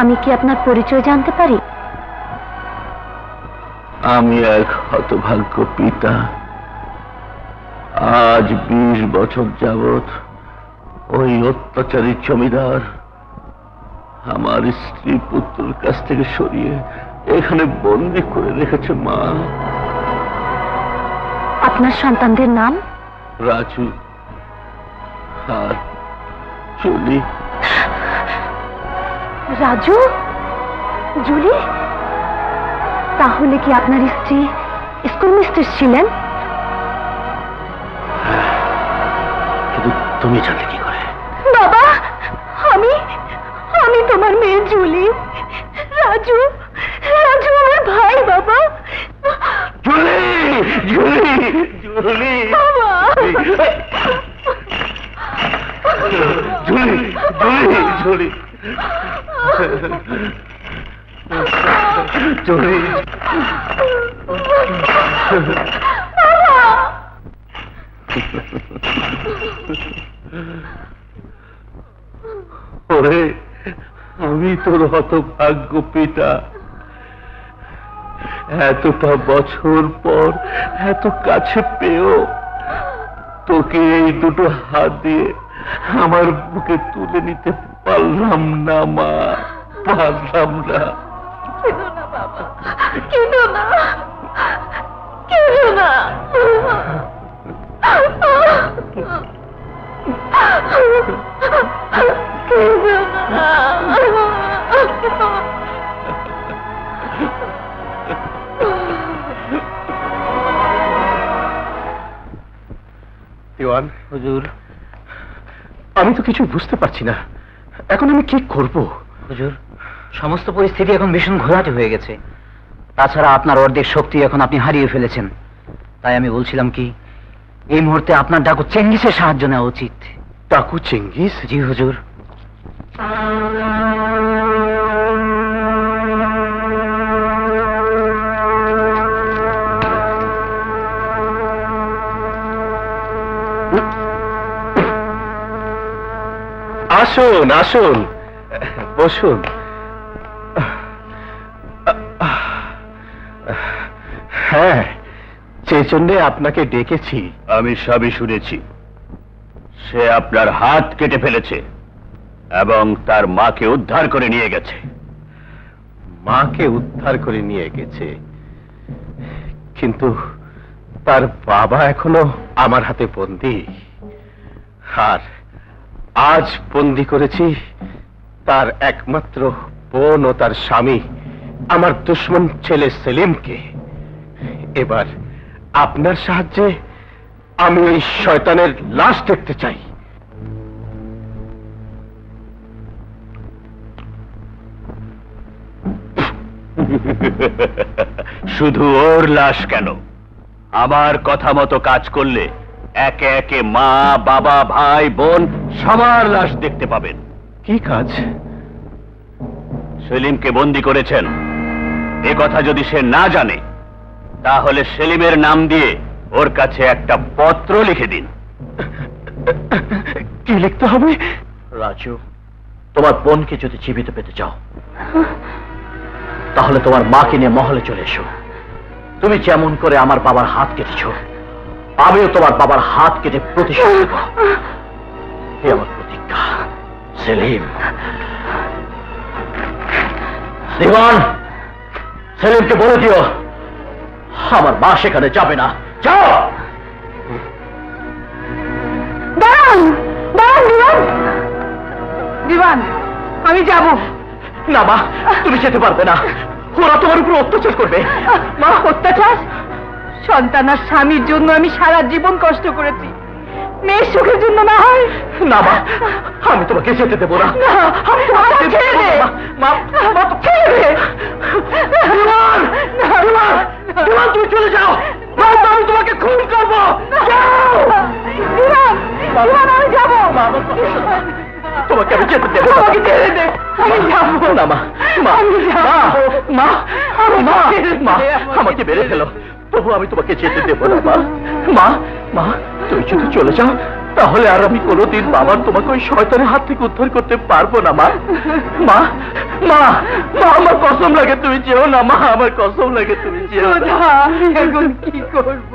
আমি কি আপনার পরিচয় জানতে পারি? আমি এক হতভাগ্য পিতা। আজ 20 বছর যাবৎ ওই অত্যাচারী জমিদার আমার স্ত্রী পুত্রের কাছ থেকে সরিয়ে এখানে বন্দি করে রেখেছে। মা, আপনার সন্তানদের নাম? রাজু আর জুলি। রাজু, জুলি? তাহলে কি আপনার স্ত্রী স্কুল মিস্ট্রেস ছিলেন? কিন্তু তুমি জানলে কি করে? বাবা, আমি আমি তোমার মেয়ে জুলি। রাজু, রাজু আমার ভাই। বাবা, জুলি, জুলি, জুলি, বাবা, জুলি, জুলি, জুলি, জুলি। ওরে, আমি তোর হতভাগ্য পিতা। এতটা বছর পর এত কাছে পেয়েও তোকে এই দুটো হাত দিয়ে আমার বুকে তুলে নিতে পারলাম না। মা, পারলাম না। কেঁদো না বাবা, কেঁদো না, কেঁদো না। কেঁদো না। দেওয়ান হুজুর, আমি তো কিছু বুঝতে পারছি না। এখন আমি কি করব? হুজুর, সমস্ত পরিস্থিতি এখন ভীষণ ঘোলাটে হয়ে গেছে। তাছাড়া আপনার অর্ধেক শক্তি এখন আপনি হারিয়ে ফেলেছেন। তাই আমি বলছিলাম কি, এই মুহূর্তে আপনার ডাকু চেঙ্গিসের সাহায্য নেওয়া উচিত। ডাকু চেঙ্গিস? জি হুজুর। আসুন, আসুন, বসুন। হ্যাঁ, যে জন্যে আপনাকে ডেকেছি। আমি সবই শুনেছি। সে আপনার হাত কেটে ফেলেছে এবং তার মাকে উদ্ধার করে নিয়ে গেছে। মাকে উদ্ধার করে নিয়ে গেছে, কিন্তু তার বাবা এখনো আমার হাতে বন্দী। আর আজ বন্দী করেছি তার একমাত্র বোন ও তার স্বামী, আমার দুশমন ছেলে সেলিমকে। এবার আপনার সাহায্যে আমি এই শয়তানের লাশ দেখতে চাই। শুধু ওর লাশ কেন, আমার কথা মতো কাজ করলে একে একে মা, বাবা, ভাই, বোন সবার লাশ দেখতে পাবেন। কি কাজ? সেলিমকে বন্দী করেছেন এ কথা যদি সে না জানে, তাহলে সেলিমের নাম দিয়ে ওর কাছে একটা পত্র লিখে দিন। কি লিখতে হবে? রাজু, তোমার বোনকে যদি জীবিত পেতে চাও, তাহলে তোমার মাকে নিয়ে মহলে চলে এসো। তুমি যেমন করে আমার বাবার হাত কেটেছ, আমিও তোমার বাবার হাত কেটে প্রতিশোধ নেব। এই আমার প্রতিজ্ঞা। সেলিম, দিওয়ান, সেলিমকে বলে দিও আমার মা সেখানে যাবে না। যাও। দাঁড়ান, দাঁড়ান দিওয়ান। দিওয়ান, আমি যাব না মা, তুমি যেতে পারবে না। ওরা তোমার উপর অত্যাচার করবে। মা, অত্যাচার? সন্তান আর স্বামীর জন্য আমি সারা জীবন কষ্ট করেছি, মেয়ের সুখের জন্য না হয়? না মা, আমি তোমাকে যেতে দেবো না। আমি তোমাকে ছেড়ে দে। মা, মা, ছেড়ে দে। দিওয়ান, দিওয়ান, দিওয়ান, তুমি চলে যাও। নয়তো আমি তোমাকে খুন করবো। যাও। দিওয়ান, দিওয়ান, আমি যাব। তোমাকে আমি যেতে দেবো না। আমাকে ছেড়ে দে, আমি যাব না মা, মা, আমি যাব। মা, মা, ছেড়ে দে, মা, আমাকে আমাকে মেরে ছেড়ে ফেলো, তবু আমি তোমাকে যেতে দেবো না। মা, মা, মা, তুই যদি চলে যাও তাহলে আর আমি কোনোদিন বাবার তোমাকে ওই শয়তানের হাত থেকে উদ্ধার করতে পারবো না মা। মা মা মা আমার কসম লাগে তুমি যেও না মা, আমার কসম লাগে তুমি যেও না। আমি এখন কি করব?